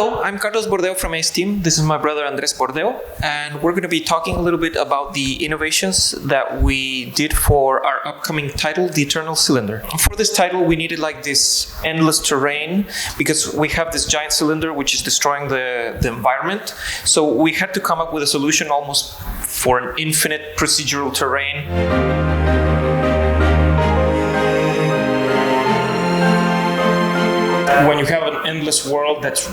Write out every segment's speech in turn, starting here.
Hello, I'm Carlos Bordeo from Ace Team. This is my brother Andres Bordeo, and we're going to be talking a little bit about the innovations that we did for our upcoming title, The Eternal Cylinder. For this title, we needed like this endless terrain because we have this giant cylinder which is destroying the environment. So we had to come up with a solution almost for an infinite procedural terrain. When you have an endless world that's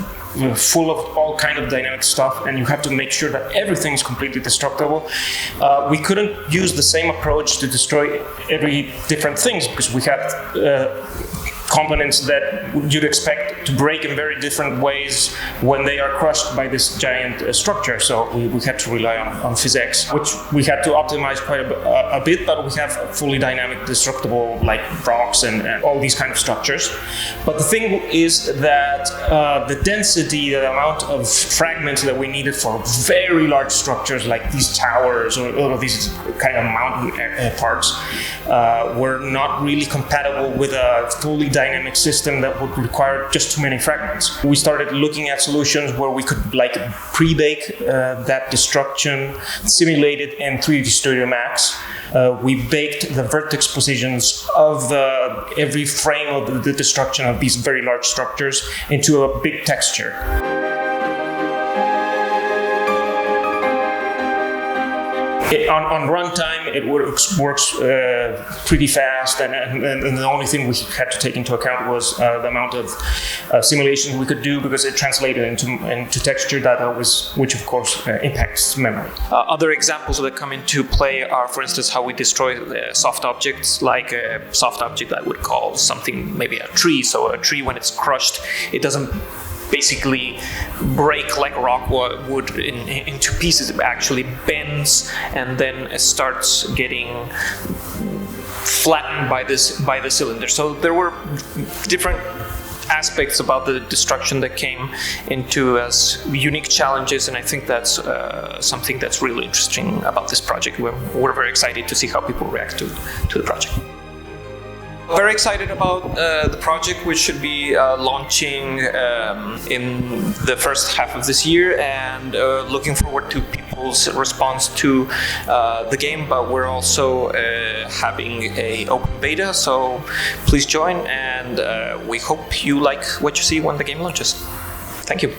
full of all kind of dynamic stuff, and you have to make sure that everything is completely destructible, we couldn't use the same approach to destroy every different things because we had components that you'd expect to break in very different ways when they are crushed by this giant structure. So we had to rely on physics, which we had to optimize quite a bit, but we have fully dynamic destructible like rocks and all these kind of structures. But the thing is that the density, the amount of fragments that we needed for very large structures like these towers or these kind of mountain parts were not really compatible with a fully dynamic system that would require just too many fragments. We started looking at solutions where we could like pre-bake that destruction, simulate it in 3D Studio Max. We baked the vertex positions of every frame of the destruction of these very large structures into a big texture. On runtime, it works pretty fast, and the only thing we had to take into account was the amount of simulations we could do because it translated into texture data, which of course impacts memory. Other examples that come into play are, for instance, how we destroy soft objects, like a soft object I would call something maybe a tree. So a tree, when it's crushed, it doesn't basically break like rock would into pieces. It actually bends and then it starts getting flattened by the cylinder. So there were different aspects about the destruction that came into as unique challenges, and I think that's something that's really interesting about this project. We're very excited to see how people react to the project. Very excited about the project, which should be launching in the first half of this year, and looking forward to people's response to the game. But we're also having an open beta, so please join, and we hope you like what you see when the game launches. Thank you.